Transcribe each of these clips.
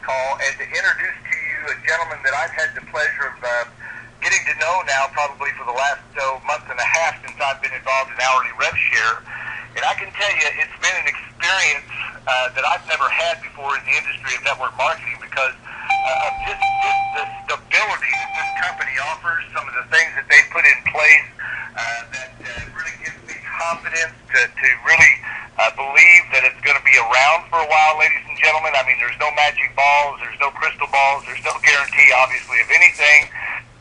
call and to introduce to you a gentleman that I've had the pleasure of getting to know now probably for the last month and a half since I've been involved in hourly rev share. And I can tell you it's been an experience that I've never had before in the industry of network marketing because of just the stability that this company offers, some of the things that they put in place that really gives me confidence to really believe that it's going to be around for a while, ladies and gentlemen. I mean, there's no magic balls, there's no crystal balls, there's no guarantee, obviously, of anything.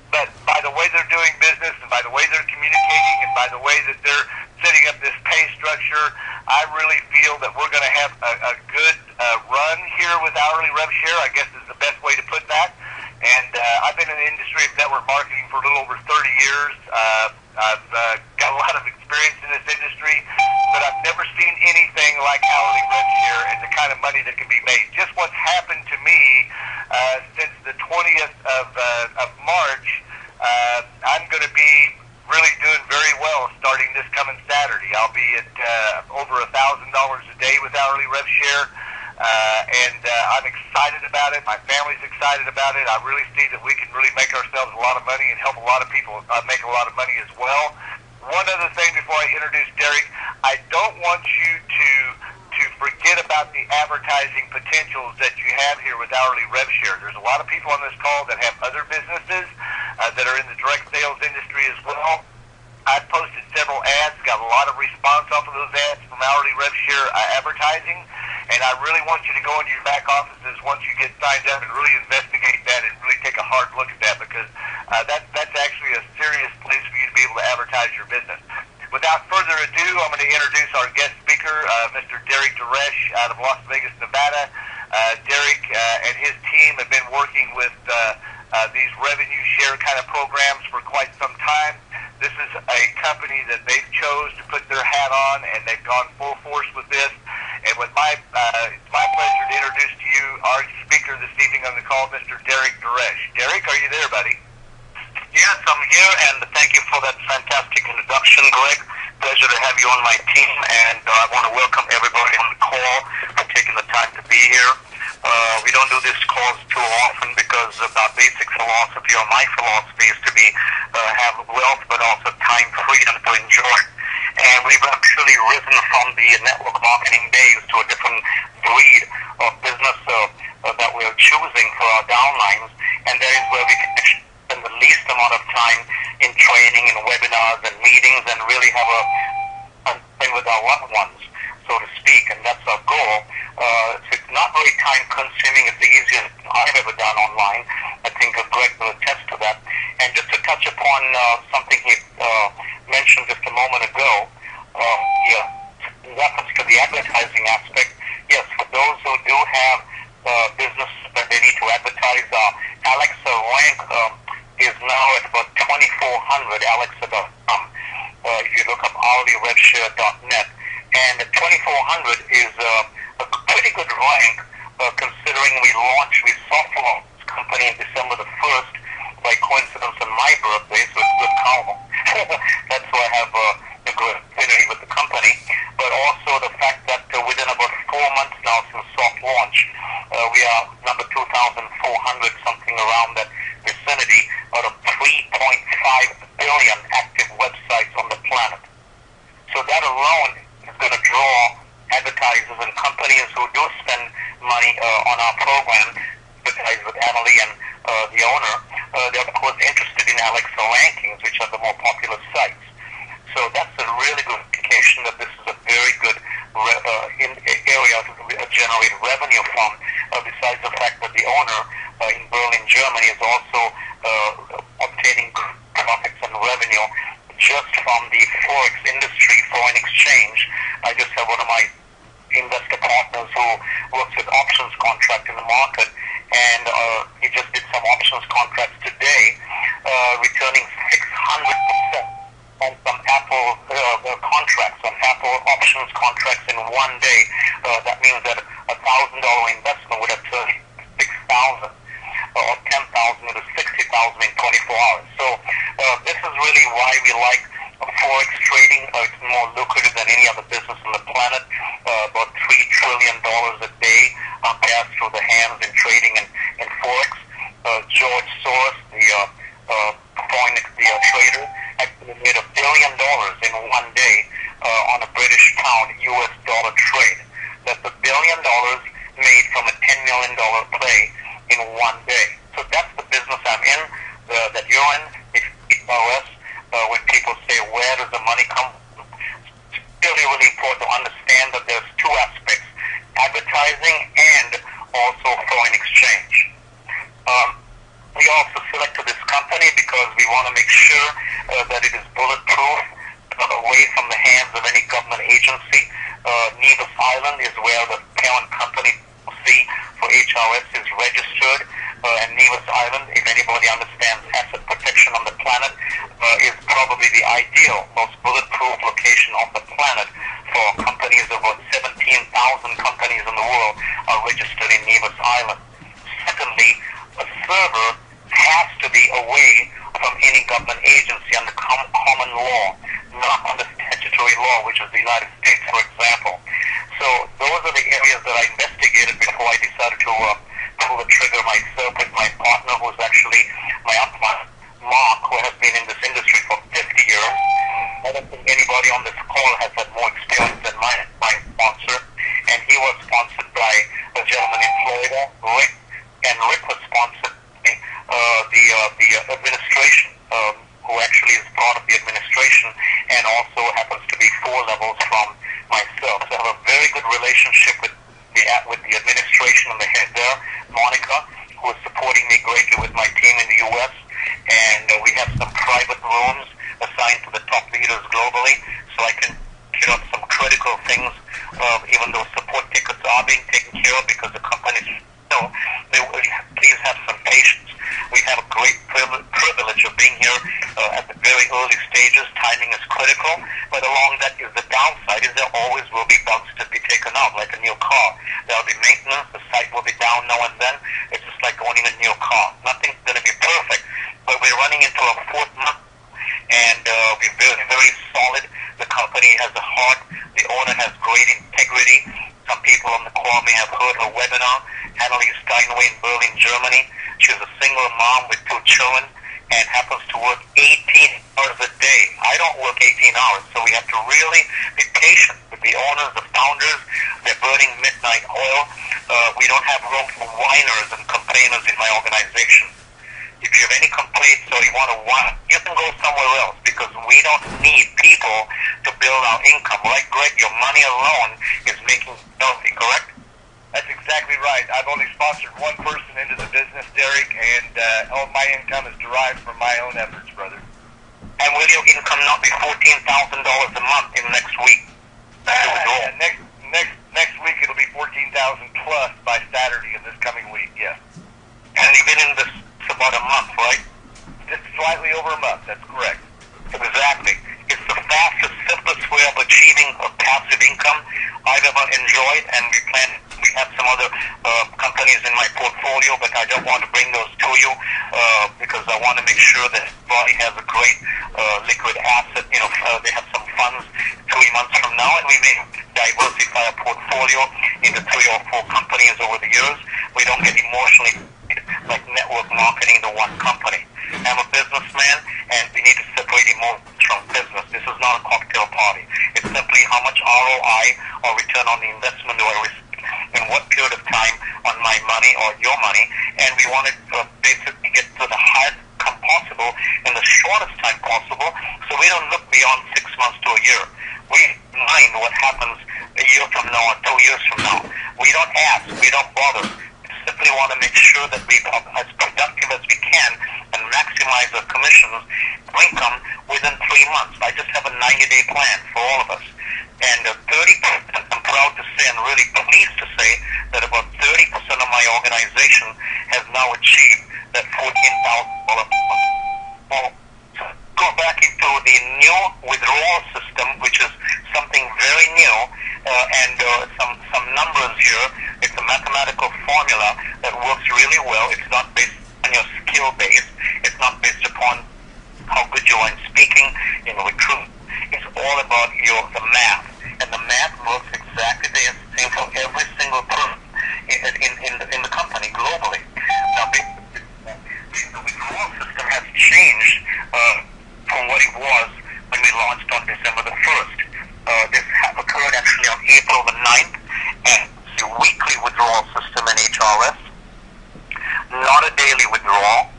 But by the way they're doing business and by the way they're communicating and by the way that they're setting up this pay structure, I really feel that we're going to have a good run here with hourly rev share, I guess is the best way to put that. And I've been in the industry of network marketing for a little over 30 years. I've got a lot of experience in this industry, but I've never seen anything like hourly rev share and the kind of money that can be made. Just what's happened to me since the 20th of March, I'm going to be really doing very well starting this coming Saturday. I'll be at over $1,000 a day with hourly rev share. And I'm excited about it. My family's excited about it. I really see that we can really make ourselves a lot of money and help a lot of people make a lot of money as well. One other thing before I introduce Derek, I don't want you to forget about the advertising potentials that you have here with hourly rev share. There's a lot of people on this call that have other businesses that are in the direct sales industry as well. I've posted several ads, got a lot of response off of those ads from hourly rev share advertising, and I really want you to go into your back offices once you get signed up and really investigate that and really take a hard look at that because that's actually a serious place for you to be able to advertise your business. Without further ado, I'm going to introduce our guest speaker, Mr. Derek Doyle out of Las Vegas, Nevada. Derek and his team have been working with these revenue share kind of programs for quite some time. This is a company that they've chose to put their hat on, and they've gone full force with this. And with it's my pleasure to introduce to you our speaker this evening on the call, Mr. Derek Doyle. Derek, are you there, buddy? Yes, I'm here, and thank you for that fantastic introduction, Greg. Pleasure to have you on my team, and I want to welcome everybody on the call for taking the time to be here. We don't do these calls too often because our basic philosophy, or my philosophy, is to be have wealth but also time freedom to enjoy. And we've actually risen from the network marketing days to a different breed of business that we're choosing for our downlines, and that is where we can spend the least amount of time in training and webinars and meetings and really have a thing with our loved ones, so to speak, and that's our goal. It's not very time consuming. It's the easiest I've ever done online. I think Greg will attest to that. And just to touch upon something he mentioned just a moment ago, in reference to the advertising aspect, yes, for those who do have business that they need to advertise, Alexa rank is now at about 2,400, alexa.com. If you look up hourlyrevshare.net, and 2,400 is a pretty good rank considering we soft launched this company in December the 1st by coincidence on my birthday, so it's good karma. That's why I have a good affinity with the company, but also the fact that within about 4 months now since soft launch, we are number 2,400, something around that vicinity, out of 3.5 billion active websites on the planet. So that alone is going to draw advertisers and companies who do spend money on our program, advertise with Annalie and the owner. They're of course interested in Alexa rankings, which are the more popular sites. So that's a really good indication that this is a very good area to generate revenue from, besides the fact that the owner in Berlin, Germany is also obtaining profits and revenue just from the Forex industry, foreign exchange. I just have one of my investor partners who works with options contract in the market, and he just did some options contracts today, returning 600% on some Apple contracts, on Apple options contracts in one day. That means that a $1,000 investment would have turned 6,000, or 10,000 into 60,000 in 24 hours. So this is really why we like Forex trading. It's more lucrative than any other business on the planet. About $3 trillion a day passed through the hands in trading and Doyle Shuler, the trader, actually made $1 billion in one day on a British pound US dollar trade. That's $1 billion made from a $10 million play in one day. So that's the business I'm in, that you're in. It's HRS. When people say, where does the money come from? It's really, really important to understand that there's two aspects, advertising and also foreign exchange. We also selected this company because we want to make sure that it is bulletproof, away from the hands of any government agency. Nevis Island is where the parent company for HRS is registered, and Nevis Island, if anybody understands asset protection on the planet, is probably the ideal, most bulletproof location on the planet for companies. About 17,000 companies in the world are registered in Nevis Island. Secondly, a server has to be away from any government agency under common law, not under statutory law, which is the United States, for example. So those are the areas that I investigated before I decided to pull the trigger myself with my partner, who's actually my upline, Mark, who has been in this industry for 50 years. I don't think anybody on this call has had more experience than my sponsor, and he was sponsored by a gentleman in Florida, Rick, and Rick was sponsored by the administration, who actually is part of the administration and also happens to be 4 levels from myself. So I have a very good relationship with the administration and the head there, Monica, who is supporting me greatly with my team in the U.S. And we have some private rooms assigned to the top leaders globally, so I can get up some critical things, even though support tickets are being taken care of because the companies please have some patience. We have a great privilege of being here at the very early stages. Timing is critical, but along that is the downside, is there always will be bugs to be taken out, like a new car. There will be maintenance, the site will be down now and then. It's just like owning a new car. Nothing's going to be perfect, but we're running into our 4th month, and we're very, very solid. The company has a heart. The owner has great integrity. Some people on the call may have heard her webinar, Annalise Steinway in Berlin, Germany. She's a single mom with 2 children and happens to work 18 hours a day. I don't work 18 hours, so we have to really be patient with the owners, the founders. They're burning midnight oil. We don't have room for whiners and complainers in my organization. If you have any complaints or you want to whine, you can go somewhere else because we don't need people to build our income. Right, Greg? Your money alone is making healthy, correct? That's exactly right. I've only sponsored one person into the business, Derek, and all my income is derived from my own efforts, brother. And will your income not be $14,000 a month in next week? Next week it'll be 14,000 plus by Saturday of this coming week, yes. And you've been in this about a month, right? Just slightly over a month, that's correct. Exactly. It's the fastest, simplest way of achieving a passive income I've ever enjoyed, and we have some other companies in my portfolio, but I don't want to bring those to you because I want to make sure that everybody has a great liquid asset. They have some funds 3 months from now, and we may diversify our portfolio into 3 or 4 companies over the years. We don't get emotionally like network marketing to one company. I'm a businessman, and we need to separate emotions from business. This is not a cocktail party. It's simply how much ROI or return on the investment do I receive in what period of time on my money or your money, and we want to basically get to the highest income possible in the shortest time possible, so we don't look beyond 6 months to a year. We mind what happens a year from now or 2 years from now. We don't ask, we don't bother. We simply want to make sure that we are as productive as we can and maximize our commissions income within 3 months. I just have a 90-day plan for all of us. And 30%, I'm proud to say and really pleased to say that about 30% of my organization has now achieved that $14,000 a month. Well, go back into the new withdrawal system, which is something very new, and some numbers here. It's a mathematical formula that works really well. It's not based on your skill base. It's not based upon how good you are in speaking, in recruitment. It's all about the math, and the math works exactly the same for every single person in the company globally. Now, we not a daily withdrawal,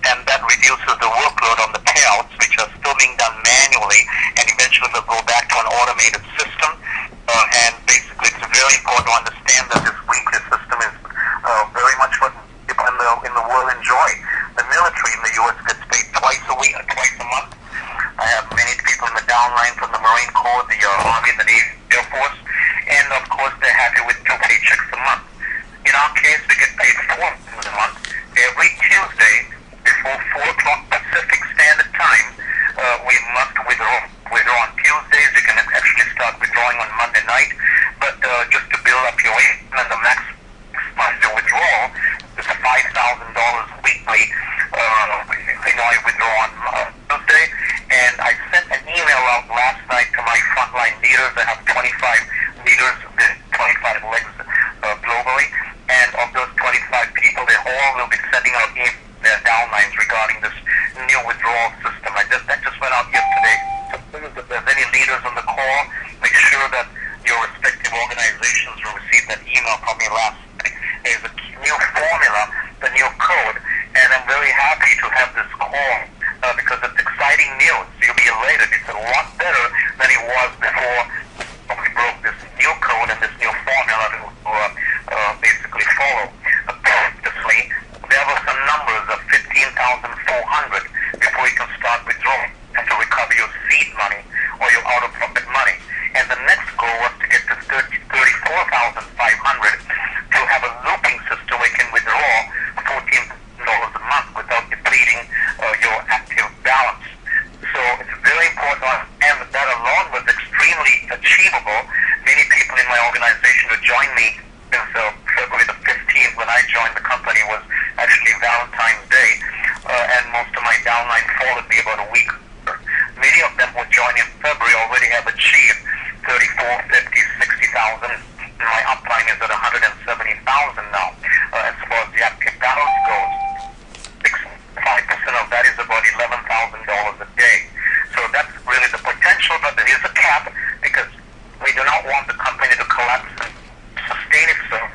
and that reduces the workload on the payouts, which are still being done manually, and eventually will go back to an automated system. And basically, it's very important to understand that this weekly system is very much what people in the world enjoy. The military in the U.S. gets paid twice a month. I have many people in the downline from the Marine Corps, the Army, the Navy, Air Force, and of course they're happy with 2 paychecks a month. In our case, we get paid 4 times a month. Every Tuesday before 4 o'clock Pacific Standard Time, we must withdraw. On Tuesdays, you can actually start withdrawing on Monday night, but just to build up your income, and the maximize your withdrawal is $5,000 weekly. I withdraw on Tuesday, and I sent an email out last night to my frontline leaders. I have 25 leaders, 25 legs globally, and of those 25 people, they all will be sending out their downlines regarding this new withdrawal system. That just went out yesterday. So if there's any leaders on the call, make sure that your respective organizations will receive that email from me last night. There's a new formula, the new code, and I'm very happy to have this call because it's exciting news. You'll be elated. It's a lot better than it was before we broke this new code and this new formula to basically follow. Previously, there were some numbers of 15,400 before you can start withdrawing and to recover your seed money or your out-of-pocket money. And the next goal was to get to 34,500 to have a looping system where you can withdraw $14 a month without depleting your active balance. So it's very important, and that alone was extremely achievable. Many people in my organization who joined me since February the 15th when I joined the company was actually Valentine's Day, and most of my downline followed me about a week. Many of them who joined in February already have achieved 34, 50, 60,000. My upline is at 170,000 now. As far as the active balance goes, 5% of that is about $11,000 a day. So that's really the potential, but there is a cap because we do not want the company to collapse and sustain itself.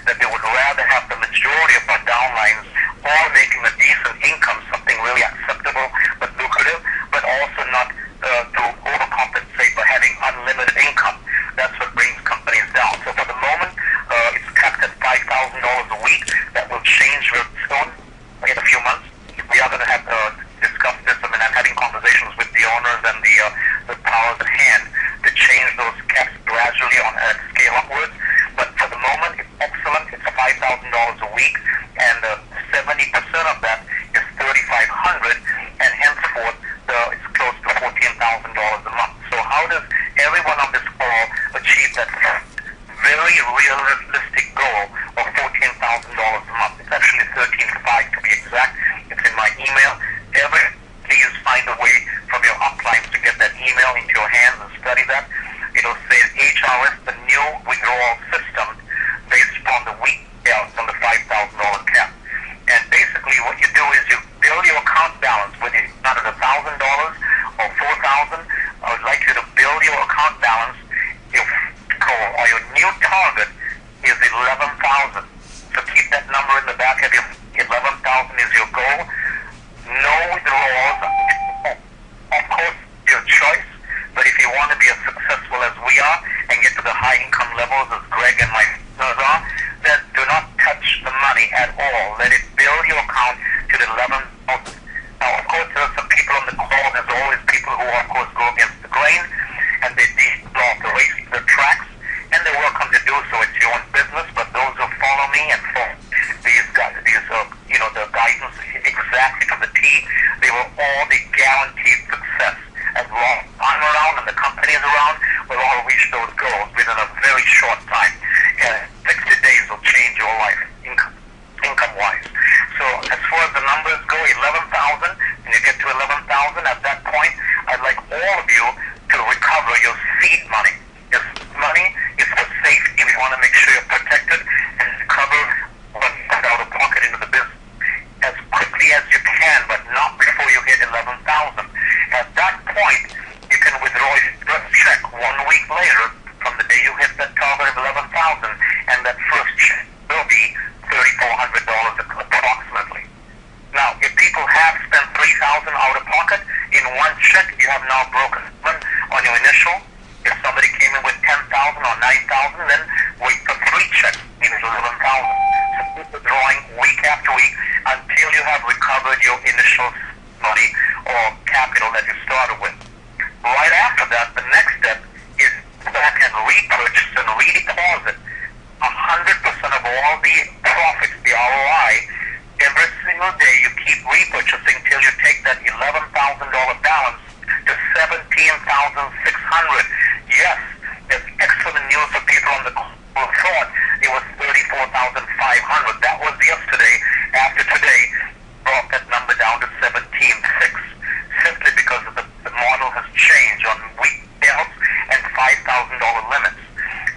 That they would rather have the majority of our downlines all making a decent income, something really acceptable but lucrative, but also not to overcompensate by having unlimited income. That's what brings companies down. So for the moment, it's capped at $5,000 a week. That will change real soon in a few months. We are going to have discuss this. I mean, I'm having conversations with the owners and the powers at hand to change those caps gradually on a scale upwards. But for the moment, it's excellent. It's $5,000 a week, and 70% of that is $3,500, and henceforth, it's close to $14,000 a month. So how does everyone on this call achieve that very realistic goal of $14,000 a month? It's actually $13,500 to be exact. It's in my email. Please find a way from your uplines to get that email into your hands and study that. It'll say HRS, the new withdrawal system, based on the week payouts on the $5,000 check, you have now broken even on your initial. If somebody came in with 10,000 or 9,000, then wait for 3 checks, meaning 11,000. So keep withdrawing week after week until you have recovered your initial money or capital that you started with. Right after that, the next step is back and repurchase and redeposit 100% of all the profits, the ROI. Every single day you keep repurchasing till you take that $11,000 balance to $17,600. Yes, there's excellent news for people on the call who thought it was $34,500. That was yesterday. After today, brought that number down to $17,600, simply because of the model has changed on week sales and $5,000 limits.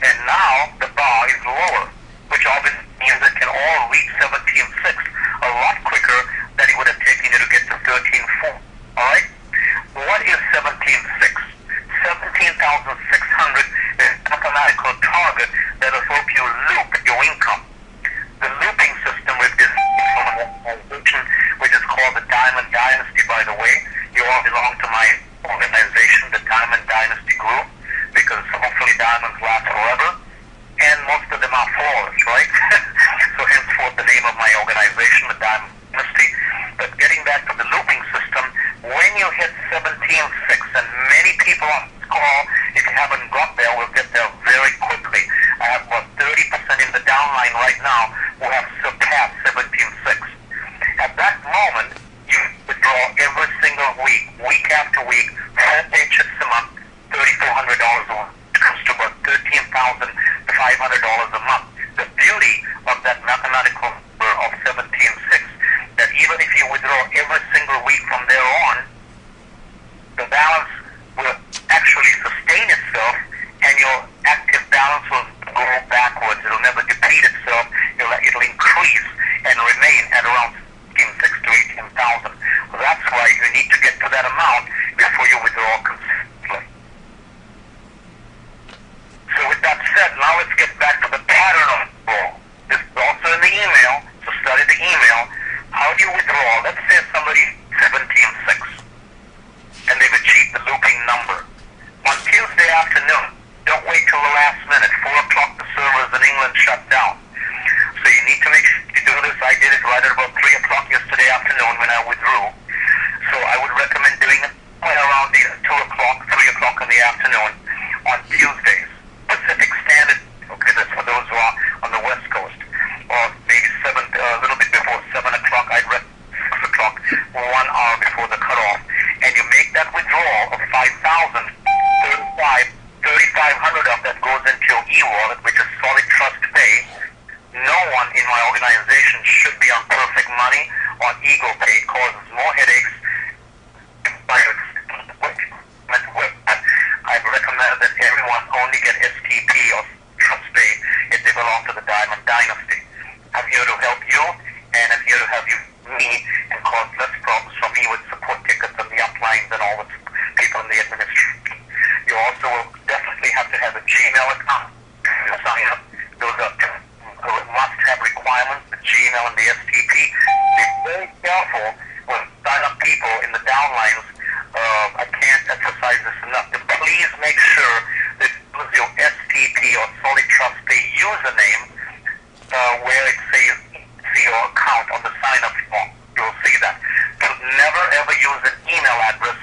And now the bar is lower, which obviously means it can all reach $17,600 a lot quicker than it would have taken you to get to $13,400. All right? What is $17,600? $17,600 is a mathematical target that will help you loop your income. The looping system with this organization, which is called the Diamond Dynasty, by the way. You all belong to my organization, the Diamond Dynasty Group, because hopefully diamonds last forever, and most of them are flawless, right? So henceforth the name of my organization, the Diamond Dynasty. But getting back to the looping system, when you hit 17,600, and many people on this call, if you haven't got there, will get there very quickly. I have about 30% in the downline right now who have surpassed 17,600. At that moment, you withdraw every single week, week after week, 4 paychecks a month, $3,400 a month. It comes to about $13,500 a month. The beauty of that mathematical number of 17,600, that even if you withdraw every single week from there on, the balance will actually sustain itself, and your active balance will go backwards. It will never deplete itself. It'll increase and remain at around 16,600 to 18,000. Well, that's why you need to get to that amount before you withdraw consistently. So with that said, now let's get back to the pattern of withdrawal. This is also in the email, so study the email. How do you withdraw? Let's say somebody 17,600 and they've achieved the looping number. On Tuesday afternoon, don't wait till the last minute. 4 o'clock, the servers in England shut down. So you need to make sure you do this. I did it right at about 3 o'clock yesterday afternoon when I withdrew. So I would recommend doing it around 2 o'clock, 3 o'clock in the afternoon on Tuesdays. Pacific Standard, okay, that's for those who are on the West Coast. Or maybe a little bit before 7 o'clock, I'd recommend 6 o'clock, 1 hour before the cutoff. And you make that withdrawal of 5,000, 3,500 of that goes into your e-wallet, which is Solid Trust Pay. No one in my organization should be on Perfect Money or Ego Pay. It causes more headaches. I've recommended that everyone only get STP or Trust Pay if they belong to the Diamond Dynasty. I'm here to help you, and I'm here to help you me and cause less problems for me with support tickets and the uplines and all the people in the administration. You also will definitely have to have a Gmail account to sign up. Those are must-have requirements, the Gmail and the STP. Be very careful when sign up people in the downlines. I can't emphasize this enough. Please make sure that your STP or Solid Trust Pay username where it says see your account on the sign-up form. You'll see that. So never ever use an email address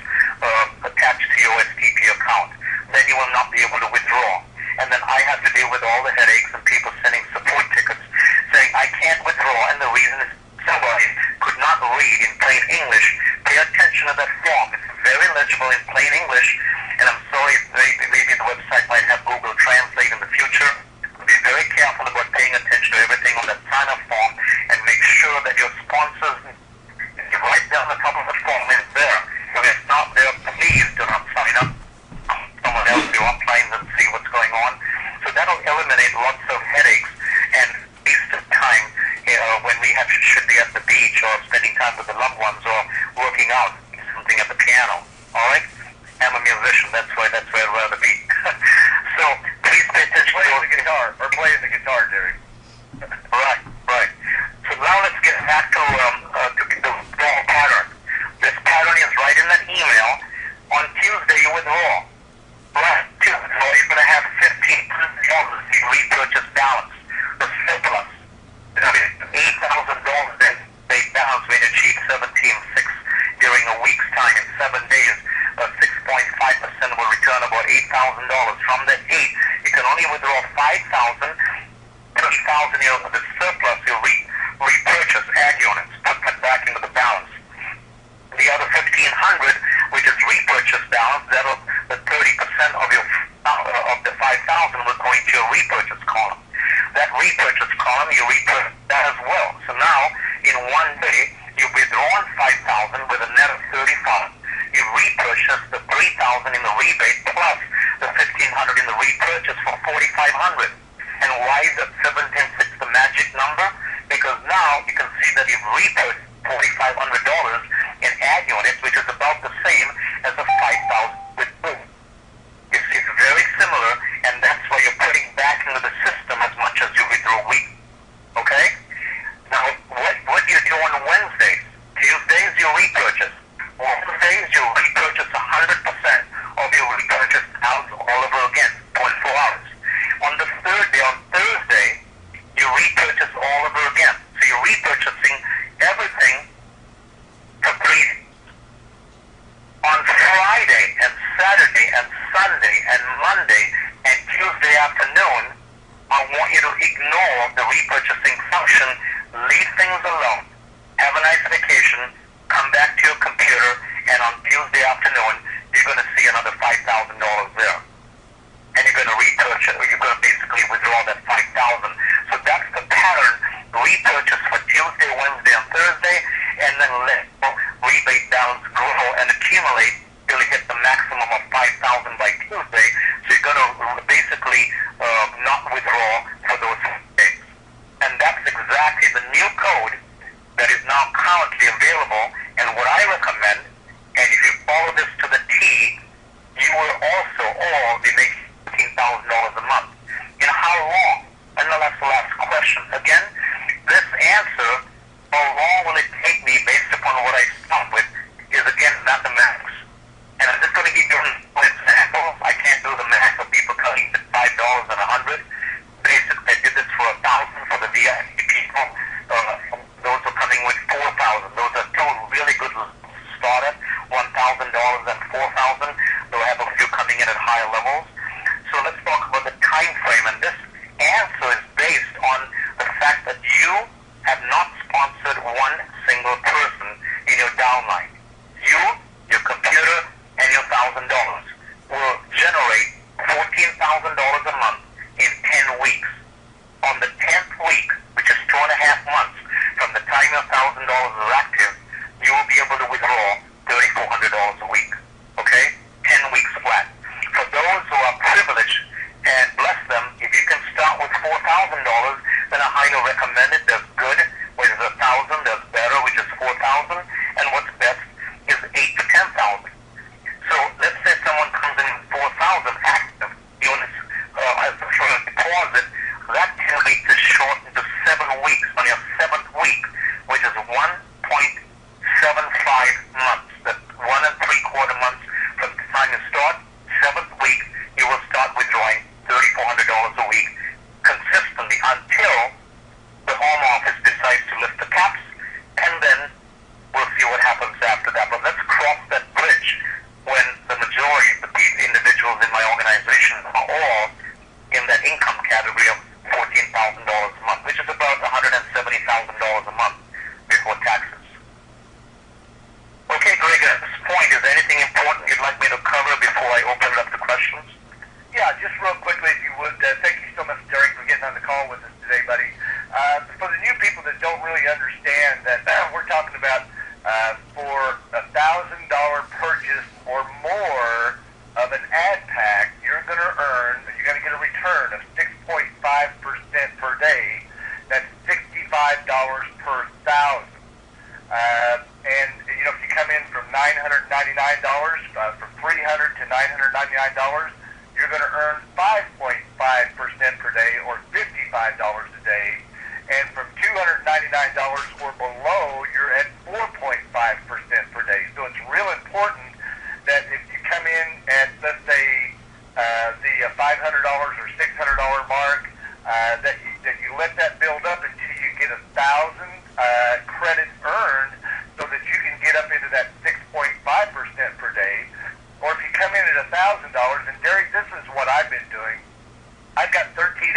attached to your STP account. Then you will not be able to withdraw. And then I have to deal with all the headaches and people sending support tickets saying I can't withdraw, and the reason is somebody could not read in plain English. Pay attention to that form. It's very legible in plain English, and I'm sorry, maybe the website might have Google Translate in the future. Be very careful about paying attention to everything on that sign-up form, and make sure that your sponsors, you write down the top of the form, it's there. If it's not there, please do not sign up. Someone else do uplines and see what's going on. So that'll eliminate lots of headaches and waste of time when we should be at the beach or spending time with the loved ones or working out, something at the piano. All right? I'm a musician. That's why I'd rather be. So please pay attention. Plays the guitar, or plays the guitar, Jerry. Right. So now let's get back to the withdrawal pattern. This pattern is right in that email. 5,000, 1,000 the surplus, you repurchase ag units, put that back into the balance. The other 1,500, which is repurchase balance, the 30% of the 5,000 will go into your repurchase column. That repurchase column, you repurchase that as well. So now, in one day, you've withdrawn 5,000 with a net of 35. You repurchase the 3,000 in the rebate plus the 1,500 in the repurchase for 4,500. And why is that 17.6 the magic number? Because now you can see that you've repurchased $4,500 in ag units, which is about the same as the 5,000 with boom. You see, it's very similar, and that's why you're putting back into the system as much as you withdraw wheat. Okay? Now, what do you do on Wednesdays? Tuesdays, you repurchase. Wednesdays, you repurchase 100% of your repurchase out all over again, 24 hours. On the third day, on Thursday, you repurchase all over again. So you're repurchasing everything for 3 days. On Friday and Saturday and Sunday and Monday and Tuesday afternoon, I want you to ignore the repurchasing function, leave things alone, have a nice vacation, come back to your computer, and on Tuesday afternoon, you're going to see another $5,000 there. And you're going to repurchase, or you're going to basically withdraw that 5,000. So that's the pattern, repurchase for Tuesday, Wednesday, and Thursday, and then let rebate balance grow and accumulate till you hit the maximum of 5,000 by Tuesday. So you're going to basically not withdraw for those days. And that's exactly the new code that is now currently available. And what I recommend, and if you follow this to the T, you will also all be making $15,000 a month. In how long? And that's the last question. Again, this answer, how long will it take me based upon what I start with, is again mathematics. And I'm just going to give you an example. I can't do the math for people cutting to $5 and $100. Basically, I did this for 1,000 for the VIP people. Those are coming with 4,000. Those are two really good starters, $1,000 and 4,000. They'll have a few coming in at higher levels. So let's talk about the time frame. And this answer is based on the fact that you have not sponsored one single person in your downline. You, your computer, and your $1,000 will generate $14,000 a month in 10 weeks. On the 10th week, which is 2.5 months from the time your $1,000 is active, you will be able to withdraw $3,400 a week. Okay? 10 weeks flat. For those who are privileged, and bless them, if you can start with $4,000, then I highly recommend it. There's good, which is 1,000. There's better, which is 4,000. And what's best is 8 to 10,000. So let's say someone comes in 4,000 active units as a deposit. That template is shortened to 7 weeks. On your 7th week, which is 1.75 months. That's 1 3/4 months from the time you start. 7th week, you will start withdrawing $3,400 a week consistently until the home office decides to lift the caps, and then we'll see what happens after that. But let's cross that bridge when the majority of the individuals in my organization are all in that income category of $14,000 a month, which is about $170,000 a month before taxes. Okay, Greg, at this point, is there anything important you'd like me to cover before I open it up to questions? Yeah, just real quickly, if you would, thank you so much, Derek, for getting on the call with us today, buddy. For the new people that don't really understand that we're talking about for $1,000 purchase or more of an ad pack, you're going to get a return of 6.5% per day. That's $65 per thousand. And if you come in from $999, from $300 to $999, you're going to earn 5.5% per day, or $55 a day. And from $299 or below, you're at 4.5% per day. So it's real important that if you come in at, let's say, the $500 or $600 mark, that you let that build up until you get 1,000 credits earned, so that you can get up into that 6.5% per day. Or if you come in at $1,000, and Derek, this is what I've been doing. I've got 13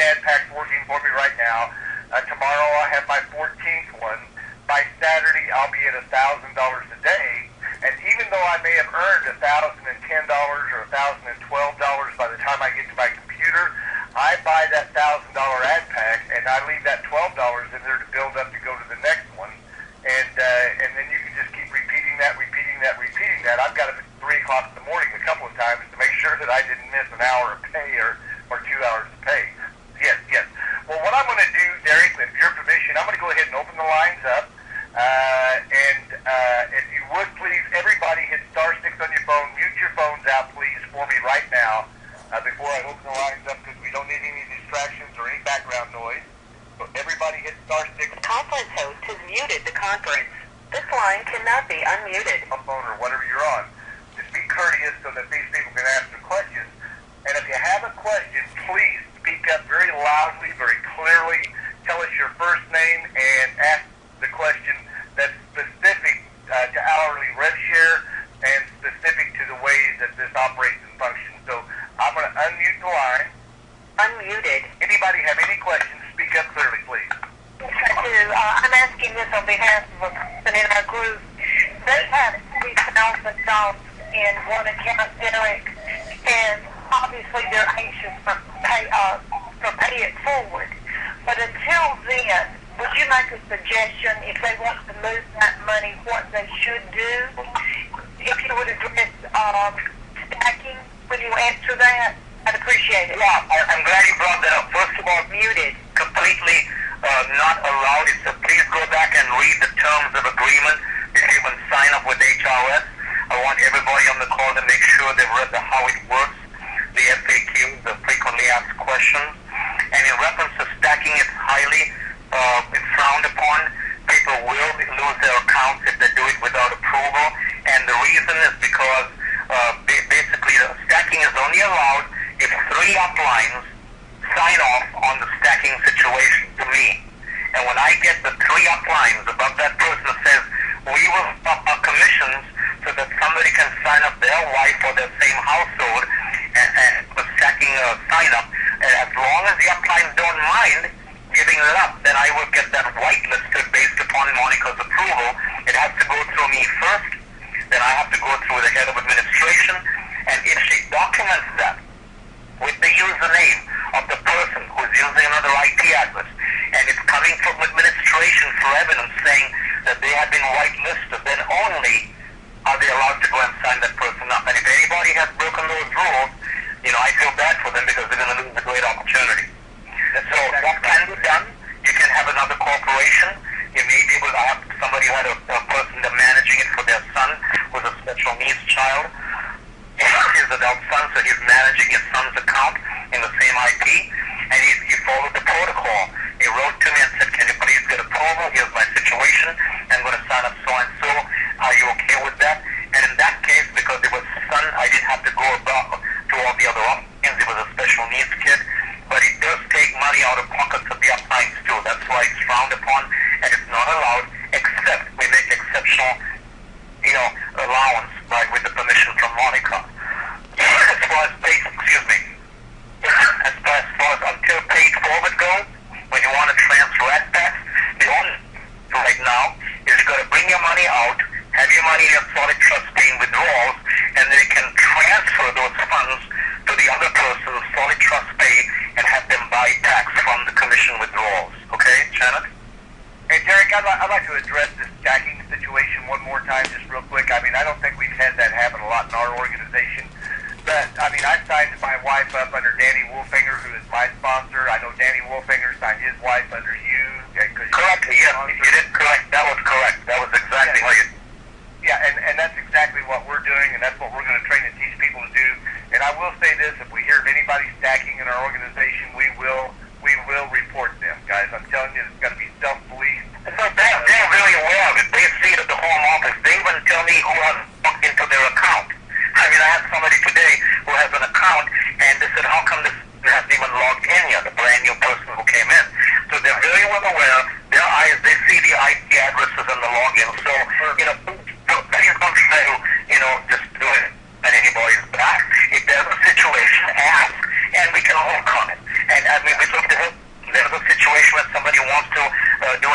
have my 14th one. By Saturday, I'll be at $1,000 a day. And even though I may have earned $1,010 or $1,012 by the time I get to my computer, I buy that $1,000 ad pack and I leave that $12 in there to build up to go to the next one. And then you can just keep repeating that. I've got it at 3 o'clock in the morning a couple of times to make sure that I didn't miss an hour of pay or 2 hours of pay. Yes. Well, what I'm going to do, Derek, with your permission, I'm going to go ahead and open the lines up. If you would please, everybody hit *6 on your phone. Mute your phones out, please, for me right now before I open the lines up, because we don't need any distractions or any background noise. So everybody hit *6. The conference host has muted the conference. This line cannot be unmuted. Phone or whatever you're on. Just be courteous so that these people can ask their questions. And if you have a question, please speak up very loudly, very clearly. Tell us your first name and ask the question that's specific to hourly rev share and specific to the ways that this operates and functions. So I'm going to unmute the line. Unmuted. Anybody have any questions, speak up clearly, please. Yes, I do. I'm asking this on behalf of a person in our group. They have $3,000 in one account, Derek, and obviously they're anxious for pay it forward. But until then, would you make a suggestion if they want to move that money, what they should do? If you would address stacking, will you answer that? I'd appreciate it. Yeah, I'm glad you brought that up. First of all, Muted. completely not allowed. So please go back and read the terms of agreement if you even sign up with HRS. I want everybody on the call to make sure they've read how it works, the FAQ, the frequently asked questions. And in reference to stacking, it's highly frowned upon. People will lose their accounts if they do it without approval. And the reason is because basically the stacking is only allowed if 3 uplines sign off on the stacking situation to me. And when I get the 3 uplines above that person that says, we will stop our commissions so that somebody can sign up their wife or their same household and for stacking a sign up, and as long as the uplines don't mind giving it up, then I will get that whitelisted based upon Monica's approval. It has to go through me first, then I have to go through the head of administration, and if she documents that with the username of the person who's using another IP address, and it's coming from administration for evidence saying that they have been whitelisted, then only are they allowed to go and sign that person up. And if anybody has broken those rules, I feel bad for them because they're going to lose a great opportunity. So what can be done? You can have another corporation. You may be able to have somebody who had a person that's managing it for their son who's a special needs child. His adult son, so he's managing his son's account in the same IP, and he followed the protocol. He wrote to me and said, can you please get approval? Here's my situation. I'm going to sign up so and so. Are you okay with that? And in that case, because it was son, I didn't have to go above to all the other options. It was a special needs kid. But it does take money out of pockets of the uplines too. That's why it's frowned upon, and it's not allowed, except we make exceptional, allowance, with the permission from Monica. As far as until paid forward goes, when you want to transfer that, the only right now is you got to bring your money out, have your money in your solid trust paying withdrawals, and they can transfer those funds to the other person's solid trust pay and have them buy tax from the commission withdrawals. Okay, Janet? Hey, Derek, I'd like to address this stacking situation one more time, just real quick. I don't think we've had that happen a lot in our organization. But, I signed my wife up under Danny Wolfinger, who is my sponsor. I know Danny Wolfinger signed his wife under you. Correct, yes, you did correct. That was correct. That was exactly how you... Yeah, and that's exactly what we're doing, and that's what we're going to train and teach people to do. And I will say this, if we hear of anybody stacking in our organization, we will report them, guys. I'm telling you, it's got to be self-policed. So they're really aware of it. They see it at the home office. They even tell me who has looked into their account. I had somebody today who has an account, and they said, how come this hasn't even logged in yet, the brand new person who came in? So they're very well aware. Their eyes, they see the IP addresses and the login. So, please don't try to, just do it at anybody's back. If there's a situation, ask, and we can all comment. And we look at it. There's a situation where somebody wants to do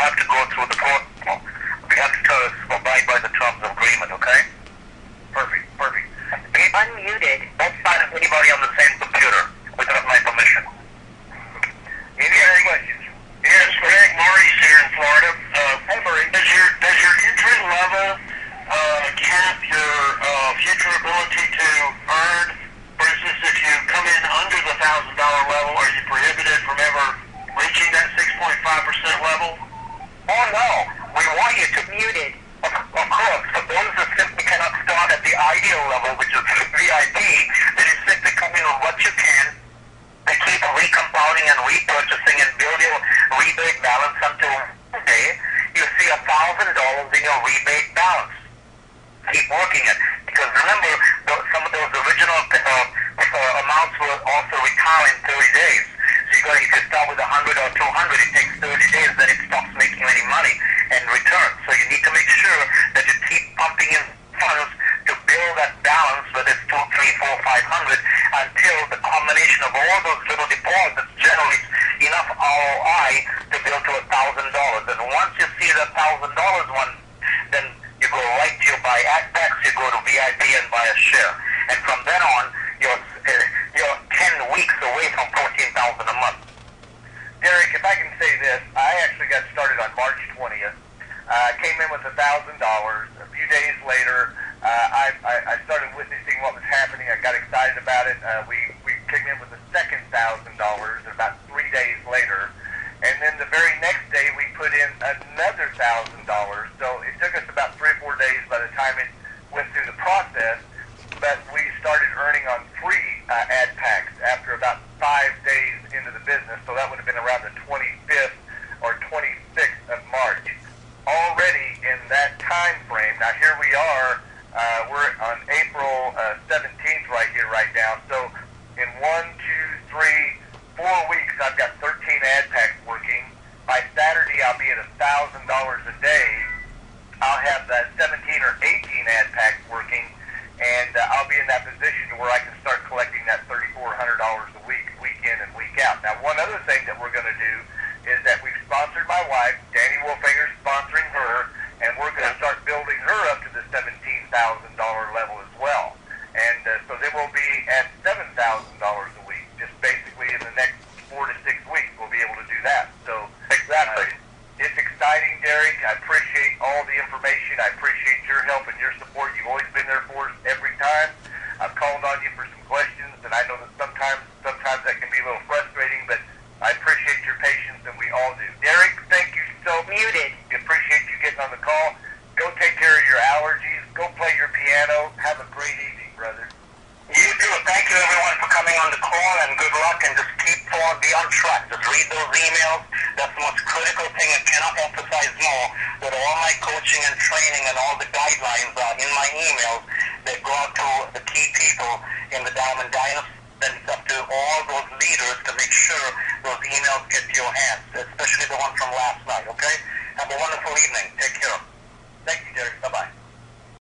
have to go through the protocol. We have to abide by the terms of agreement, okay? Perfect. Unmuted. Don't sign up anybody on the same computer without my permission. Any questions? Yes, Greg, Marty's here in Florida. Hey, Murray. Does your entry level cap your future ability to earn? For instance, if you come in under the $1,000 level, are you prohibited from ever reaching that 6.5% level? Oh, no. We want you to Muted. Of course, for those that simply cannot start at the ideal level, which is VIP, then you simply come in with what you can and keep recompounding and repurchasing and build your rebate balance until one day you see $1,000 in your rebate balance. Keep working it. Because remember, some of those original amounts will also retire in 30 days. So if you start with 100 or 200, it takes 30 days, then it stops making any money and return. So you need to make sure that you keep pumping in funds to build that balance, whether it's 2, 3, 4, 500, until the combination of all those little deposits generates enough ROI to build to $1,000. And once you see that $1,000 one, then you go right to your buy at tax, you go to VIP and buy a share. And from then on, you're 10 weeks away from $14,000 a month. Derek, if I can say this, I actually got started on March 20th. Came in with $1,000. A few days later, I started witnessing what was happening. I got excited about it. We came in with the second $1,000 about 3 days later. And then the very next day, we put in another $1,000. So it took us about 3 or 4 days by the time it went through the process. But we started earning on free ad packs after about 5 days into the business. So that would have been around the 25th or 26th of March. Already in that time frame, now here we are, we're on April 17th right here, right now. So in 1, 2, 3, 4 weeks, I've got 13 ad packs working. By Saturday, I'll be at $1,000 a day. I'll have that 17 or 18 ad packs working, and I'll be in that position where I can start collecting that $3,400 a week, week in and week out. Now, one other thing that we're going to do is that we've sponsored my wife, Danny Wolfinger's sponsoring her, and we're going to start building her up to the $17,000 level as well. And so then we'll be at $7,000 a week. Just basically in the next 4 to 6 weeks, we'll be able to do that. So Exactly. it's exciting, Derek. I appreciate all the information. I appreciate your help and your support. You've always been there for us every time. I've called on you for some questions, and I know that sometimes that can be a little frustrating, but I appreciate your patience, and we all do. Derek, thank you so much. Muted. We appreciate you getting on the call. Go take care of your allergies. Go play your piano. Have a great evening, brother. You too. Thank you, everyone, for coming on the call, and good luck, and just be on track. Just read those emails. That's the most critical thing. I cannot emphasize more that all my coaching and training and all the guidelines are in my emails that go out to the key people in the Diamond Dynasty. Then it's up to all those leaders to make sure those emails get to your hands, especially the one from last night, okay? Have a wonderful evening. Take care. Thank you, Derek. Bye-bye.